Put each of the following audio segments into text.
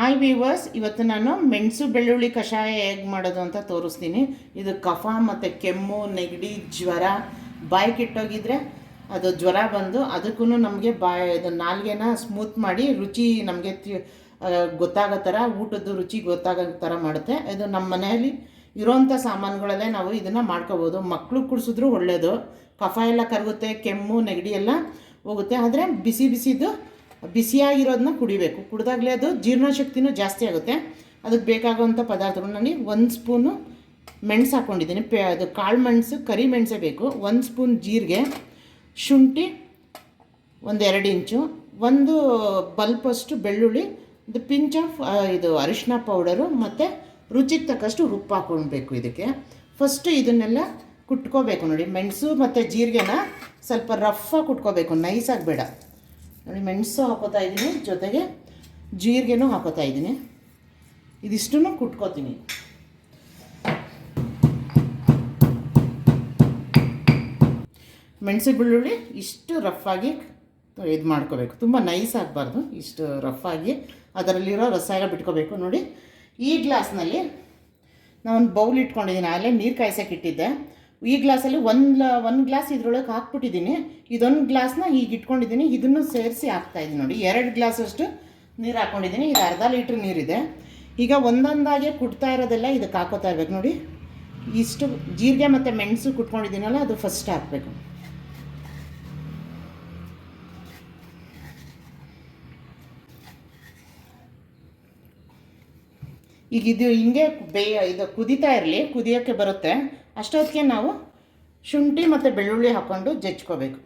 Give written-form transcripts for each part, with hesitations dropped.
Hi viewers, ಇವತ್ತು ನಾನು ಮೆಣಸು ಬೆಳ್ಳುಳ್ಳಿ ಕಷಾಯ ಹೇಗೆ ಮಾಡೋದು ಅಂತ ತೋರಿಸ್ತೀನಿ. ಇದು ಕಫ ಮತ್ತು ಕೆಮ್ಮು, ನೆಗಡಿ, ಜ್ವರ, ಬಾಯಿ ಕೆಟ್ಟೋಗಿದ್ರೆ ಅದು ಜ್ವರ ಬಂದು ಅದಕ್ಕೂ ನಮಗೆ ಇದು ನಾಲ್ಗೆನ ಸ್ಮೂತ್ ಮಾಡಿ ರುಚಿ ನಮಗೆ ಗೊತ್ತಾಗೋ ಥರ, ಊಟದ ರುಚಿ ಗೊತ್ತಾಗೋ ಥರ ಮಾಡುತ್ತೆ. ಇದು ನಮ್ಮ ಮನೆಯಲ್ಲಿ ಇರೋವಂಥ ಸಾಮಾನುಗಳಲ್ಲೇ ನಾವು ಇದನ್ನು ಮಾಡ್ಕೋಬೋದು. ಮಕ್ಕಳು ಕುಡಿಸಿದ್ರು ಒಳ್ಳೆಯದು. ಕಫ ಎಲ್ಲ ಕರಗುತ್ತೆ, ಕೆಮ್ಮು ನೆಗಡಿ ಎಲ್ಲ ಹೋಗುತ್ತೆ. ಆದರೆ ಬಿಸಿಯಾಗಿರೋದನ್ನ ಕುಡಿಬೇಕು. ಕುಡಿದಾಗಲೇ ಅದು ಜೀರ್ಣಶಕ್ತಿನೂ ಜಾಸ್ತಿ ಆಗುತ್ತೆ. ಅದಕ್ಕೆ ಬೇಕಾಗುವಂಥ ಪದಾರ್ಥಗಳು ನಾನು 1 ಸ್ಪೂನು ಮೆಣಸು ಹಾಕ್ಕೊಂಡಿದ್ದೀನಿ. ಅದು ಕಾಳು ಮೆಣಸು, ಕರಿ ಮೆಣಸೇ ಬೇಕು. 1 ಸ್ಪೂನ್ ಜೀರಿಗೆ, ಶುಂಠಿ 1-2 ಇಂಚು, 1 ಬಲ್ಪಷ್ಟು ಬೆಳ್ಳುಳ್ಳಿ, ಒಂದು ಪಿಂಚ್ ಆಫ್ ಇದು ಅರಿಶಿನ ಪೌಡರು ಮತ್ತು ರುಚಿಗೆ ತಕ್ಕಷ್ಟು ಉಪ್ಪು ಹಾಕ್ಕೊಳ್ಬೇಕು. ಇದಕ್ಕೆ ಫಸ್ಟು ಇದನ್ನೆಲ್ಲ ಕುಟ್ಕೋಬೇಕು. ನೋಡಿ, ಮೆಣಸು ಮತ್ತು ಜೀರಿಗೆನ ಸ್ವಲ್ಪ ರಫಾಗಿ ಕುಟ್ಕೋಬೇಕು, ನೈಸಾಗಿ ಬೇಡ. ನೋಡಿ, ಮೆಣಸು ಹಾಕೋತಾ ಇದ್ದೀನಿ, ಜೊತೆಗೆ ಜೀರಿಗೆನೂ ಹಾಕೋತಾ ಇದ್ದೀನಿ. ಇದಿಷ್ಟೂ ಕುಟ್ಕೋತೀನಿ. ಮೆಣಸು ಬೆಳ್ಳುಳ್ಳಿ ಇಷ್ಟು ರಫಾಗಿ ಇದು ಮಾಡ್ಕೋಬೇಕು, ತುಂಬ ನೈಸ್ ಆಗಬಾರ್ದು. ಇಷ್ಟು ರಫಾಗಿ ಅದರಲ್ಲಿರೋ ರಸ ಎಲ್ಲ ಬಿಟ್ಕೋಬೇಕು. ನೋಡಿ, ಈ ಗ್ಲಾಸ್ನಲ್ಲಿ ನಾನು ಬೌಲ್ ಇಟ್ಕೊಂಡಿದ್ದೀನಿ, ಅಲ್ಲೇ ನೀರು ಕಾಯ್ಸೋಕೆ ಇಟ್ಟಿದ್ದೆ. ಈ ಗ್ಲಾಸಲ್ಲಿ ಒಂದು ಗ್ಲಾಸ್ ಇದ್ರೊಳಗೆ ಹಾಕ್ಬಿಟ್ಟಿದ್ದೀನಿ. ಇದೊಂದು ಗ್ಲಾಸ್ನ ಹೀಗೆ ಇಟ್ಕೊಂಡಿದ್ದೀನಿ, ಇದನ್ನು ಸೇರಿಸಿ ಹಾಕ್ತಾಯಿದ್ದೀನಿ. ನೋಡಿ, 2 ಗ್ಲಾಸಷ್ಟು ನೀರು ಹಾಕ್ಕೊಂಡಿದ್ದೀನಿ. ಇದು ಅರ್ಧ ಲೀಟ್ರ್ ನೀರಿದೆ. ಈಗ ಒಂದೊಂದಾಗೆ ಕುಟ್ತಾ ಇರೋದೆಲ್ಲ ಇದಕ್ಕೆ ಹಾಕೋತಾ ಇರಬೇಕು. ನೋಡಿ, ಇಷ್ಟು ಜೀರಿಗೆ ಮತ್ತು ಮೆಣಸು ಕುಟ್ಕೊಂಡಿದ್ದೀನಲ್ಲ, ಅದು ಫಸ್ಟ್ ಹಾಕಬೇಕು. ಈಗ ಇದು ಹಿಂಗೆ ಇದು ಕುದೀತಾ ಇರಲಿ, ಕುದಿಯೋಕ್ಕೆ ಬರುತ್ತೆ. ಅಷ್ಟೊತ್ತಿಗೆ ನಾವು ಶುಂಠಿ ಮತ್ತು ಬೆಳ್ಳುಳ್ಳಿ ಹಾಕ್ಕೊಂಡು ಜಜ್ಕೋಬೇಕು.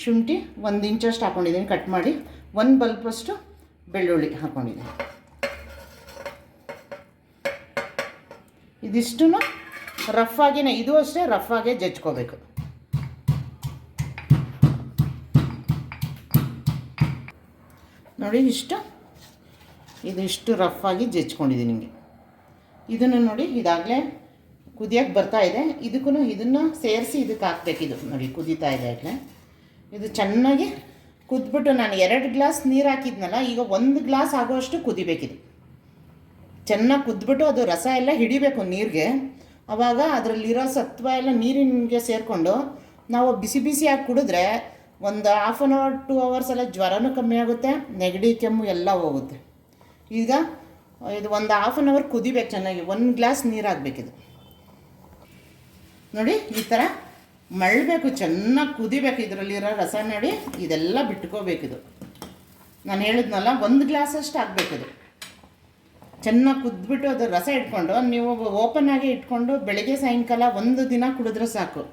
ಶುಂಠಿ 1 ಇಂಚಷ್ಟು ಹಾಕ್ಕೊಂಡಿದ್ದೀನಿ ಕಟ್ ಮಾಡಿ, 1 ಬಲ್ಪಷ್ಟು ಬೆಳ್ಳುಳ್ಳಿ ಹಾಕ್ಕೊಂಡಿದ್ದೀನಿ. ಇದಿಷ್ಟು ರಫಾಗಿನೇ, ಇದು ಅಷ್ಟೇ ರಫಾಗೆ ಜಜ್ಕೋಬೇಕು. ನೋಡಿ, ಇದಿಷ್ಟು ರಫಾಗಿ ಜಜ್ಕೊಂಡಿದ್ದೀನಿ. ನಿಮಗೆ ಇದನ್ನು ನೋಡಿ, ಇದಾಗಲೇ ಕುದಿಯೋಕ್ಕೆ ಬರ್ತಾ ಇದೆ. ಇದನ್ನು ಸೇರಿಸಿ ಇದಕ್ಕೆ ಹಾಕ್ಬೇಕು. ಇದು ನೋಡಿ, ಕುದೀತಾ ಇದೆ. ಆಗಲೇ ಇದು ಚೆನ್ನಾಗಿ ಕುದ್ಬಿಟ್ಟು, ನಾನು 2 ಗ್ಲಾಸ್ ನೀರು ಹಾಕಿದ್ನಲ್ಲ, ಈಗ 1 ಗ್ಲಾಸ್ ಆಗೋಷ್ಟು ಕುದಿಬೇಕಿದು. ಚೆನ್ನಾಗಿ ಕುದ್ಬಿಟ್ಟು ಅದು ರಸ ಎಲ್ಲ ಹಿಡಿಬೇಕು ನೀರಿಗೆ. ಆವಾಗ ಅದರಲ್ಲಿರೋ ಸತ್ವ ಎಲ್ಲ ನೀರಿನಿಗೆ ಸೇರಿಕೊಂಡು ನಾವು ಬಿಸಿಯಾಗಿ ಕುಡಿದ್ರೆ ಒಂದು 1/2 hour 2 hours ಎಲ್ಲ ಜ್ವರನೂ ಕಮ್ಮಿ ಆಗುತ್ತೆ, ನೆಗಡಿ ಕೆಮ್ಮು ಎಲ್ಲ ಹೋಗುತ್ತೆ. ಈಗ ಇದು ಒಂದು 1/2 hour ಕುದಿಬೇಕು ಚೆನ್ನಾಗಿ. 1 ಗ್ಲಾಸ್ ನೀರು ಹಾಕಬೇಕಿದು. ನೋಡಿ, ಈ ಥರ ಮಳ್ಳಬೇಕು, ಚೆನ್ನಾಗಿ ಕುದಿಬೇಕು. ಇದರಲ್ಲಿರೋ ರಸ ನೋಡಿ, ಇದೆಲ್ಲ ಬಿಟ್ಕೋಬೇಕಿದು. ನಾನು ಹೇಳಿದ್ನಲ್ಲ, 1 ಗ್ಲಾಸಷ್ಟು ಹಾಕಬೇಕಿದು. ಚೆನ್ನಾಗಿ ಕುದ್ಬಿಟ್ಟು ಅದು ರಸ ಇಟ್ಕೊಂಡು ನೀವು ಓಪನ್ ಆಗಿ ಇಟ್ಕೊಂಡು ಬೆಳಗ್ಗೆ ಸಾಯಂಕಾಲ 1 ದಿನ ಕುಡಿದ್ರೆ ಸಾಕು,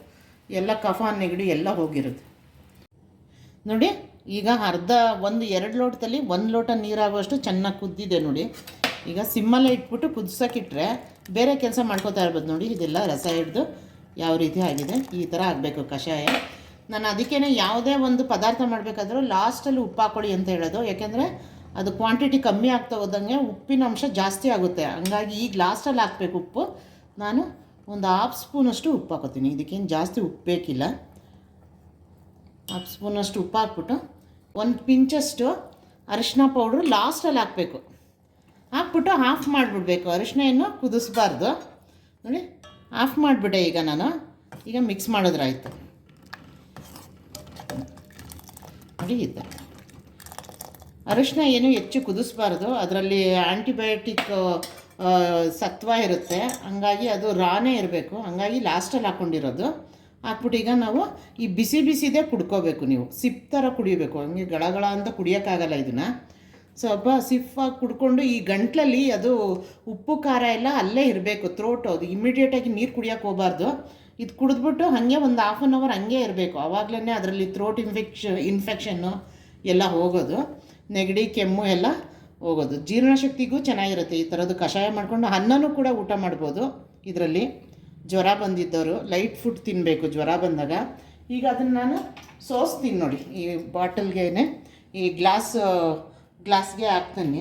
ಎಲ್ಲ ಕಫ ನೆಗಡಿ ಎಲ್ಲ ಹೋಗಿರುತ್ತೆ. ನೋಡಿ, ಈಗ 2 ಲೋಟದಲ್ಲಿ 1 ಲೋಟ ನೀರಾಗುವಷ್ಟು ಚೆನ್ನಾಗಿ ಕುದ್ದಿದೆ. ನೋಡಿ, ಈಗ ಸಿಮ್ಮಲ್ಲೇ ಇಟ್ಬಿಟ್ಟು ಕುದಿಸೋಕ್ಕಿಟ್ರೆ ಬೇರೆ ಕೆಲಸ ಮಾಡ್ಕೋತಾ ಇರ್ಬೋದು. ನೋಡಿ, ಇದೆಲ್ಲ ರಸ ಹಿಡಿದು ಯಾವ ರೀತಿ ಆಗಿದೆ, ಈ ಥರ ಆಗಬೇಕು ಕಷಾಯ. ನಾನು ಅದಕ್ಕೇ ಯಾವುದೇ ಒಂದು ಪದಾರ್ಥ ಮಾಡಬೇಕಾದ್ರೂ ಲಾಸ್ಟಲ್ಲಿ ಉಪ್ಪು ಹಾಕ್ಕೊಳ್ಳಿ ಅಂತ ಹೇಳೋದು. ಯಾಕೆಂದರೆ ಅದು ಕ್ವಾಂಟಿಟಿ ಕಮ್ಮಿ ಆಗ್ತಾ ಹೋದಂಗೆ ಉಪ್ಪಿನ ಅಂಶ ಜಾಸ್ತಿ ಆಗುತ್ತೆ. ಹಂಗಾಗಿ ಈಗ ಲಾಸ್ಟಲ್ಲಿ ಹಾಕಬೇಕು ಉಪ್ಪು. ನಾನು ಒಂದು 1/2 ಸ್ಪೂನಷ್ಟು ಉಪ್ಪು ಹಾಕೋತೀನಿ. ಇದಕ್ಕೇನು ಜಾಸ್ತಿ ಉಪ್ಪು ಬೇಕಿಲ್ಲ. 1/2 ಸ್ಪೂನಷ್ಟು ಉಪ್ಪು ಹಾಕ್ಬಿಟ್ಟು 1 ಪಿಂಚಷ್ಟು ಅರಿಶಿನ ಪೌಡ್ರು ಲಾಸ್ಟಲ್ಲಿ ಹಾಕಬೇಕು. ಹಾಕ್ಬಿಟ್ಟು ಆಫ್ ಮಾಡಿಬಿಡ್ಬೇಕು. ಅರಿಶಿನ ಏನು ಕುದಿಸ್ಬಾರ್ದು. ನೋಡಿ, ಆಫ್ ಮಾಡಿಬಿಟ್ಟೆ. ಈಗ ಮಿಕ್ಸ್ ಮಾಡಿದ್ರಾಯ್ತು. ನೋಡಿ, ಈ ಥರ ಅರಿಶಿನ ಏನು ಹೆಚ್ಚು ಕುದಿಸ್ಬಾರ್ದು, ಅದರಲ್ಲಿ ಆ್ಯಂಟಿಬಯೋಟಿಕ್ ಸತ್ವ ಇರುತ್ತೆ. ಹಂಗಾಗಿ ಅದು ರಾನೇ ಇರಬೇಕು. ಹಂಗಾಗಿ ಲಾಸ್ಟಲ್ಲಿ ಹಾಕ್ಕೊಂಡಿರೋದು. ಹಾಕ್ಬಿಟ್ಟು ಈಗ ನಾವು ಈ ಬಿಸಿದೇ ಕುಡ್ಕೋಬೇಕು. ನೀವು ಸಿಪ್ ಥರ ಕುಡಿಬೇಕು, ಹಂಗೆ ಗಳಗಳ ಅಂತ ಕುಡಿಯೋಕ್ಕಾಗಲ್ಲ. ಇದನ್ನು ಸ್ವಲ್ಪ ಸಿಫಾಗಿ ಕುಡ್ಕೊಂಡು ಈ ಗಂಟ್ಲಲ್ಲಿ ಅದು ಉಪ್ಪು ಖಾರ ಎಲ್ಲ ಅಲ್ಲೇ ಇರಬೇಕು. ಥ್ರೋಟು ಅದು ಇಮಿಡಿಯೇಟಾಗಿ ನೀರು ಕುಡಿಯೋಕ್ಕೆ ಹೋಗಬಾರ್ದು. ಇದು ಕುಡಿದ್ಬಿಟ್ಟು ಹಾಗೆ ಒಂದು 1/2 hour ಹಂಗೆ ಇರಬೇಕು. ಆವಾಗಲೇ ಅದರಲ್ಲಿ ಥ್ರೋಟ್ ಇನ್ಫೆಕ್ಷನ್ನು ಎಲ್ಲ ಹೋಗೋದು, ನೆಗಡಿ ಕೆಮ್ಮು ಎಲ್ಲ ಹೋಗೋದು. ಜೀರ್ಣಶಕ್ತಿಗೂ ಚೆನ್ನಾಗಿರುತ್ತೆ. ಈ ಥರದ್ದು ಕಷಾಯ ಮಾಡಿಕೊಂಡು ಅನ್ನನೂ ಕೂಡ ಊಟ ಮಾಡ್ಬೋದು. ಇದರಲ್ಲಿ ಜ್ವರ ಬಂದಿದ್ದವರು ಲೈಟ್ ಫುಡ್ ತಿನ್ನಬೇಕು ಜ್ವರ ಬಂದಾಗ. ಈಗ ಅದನ್ನು ನಾನು ಸೋಸ್ತೀನಿ. ನೋಡಿ, ಈ ಬಾಟಲ್ಗೆ ಈ ಗ್ಲಾಸ್ಗೆ ಹಾಕ್ತೀನಿ.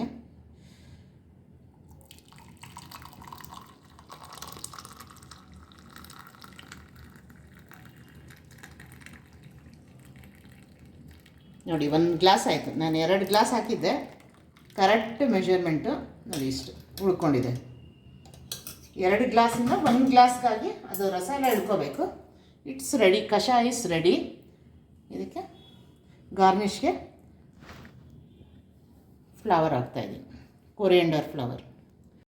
ನೋಡಿ, 1 ಗ್ಲಾಸ್ ಆಯಿತು. ನಾನು 2 ಗ್ಲಾಸ್ ಹಾಕಿದ್ದೆ. ಕರೆಕ್ಟ್ ಮೆಷರ್ಮೆಂಟು ನೋಡಿ, ಇಷ್ಟು ಉಳ್ಕೊಂಡಿದೆ. 2 ಗ್ಲಾಸಿಂದ 1 ಗ್ಲಾಸ್ಗಾಗಿ ಅದು ರಸ ಎಲ್ಲ ಇಳ್ಕೋಬೇಕು. ಇಟ್ಸ್ ರೆಡಿ, ಕಷಾಯ ಇಸ್ ರೆಡಿ. ಇದಕ್ಕೆ ಗಾರ್ನಿಷ್ಗೆ ಫ್ಲವರ್ ಹಾಕ್ತಾಯಿದ್ದೀನಿ, ಕೊರಿಯಂಡರ್ ಫ್ಲವರ್.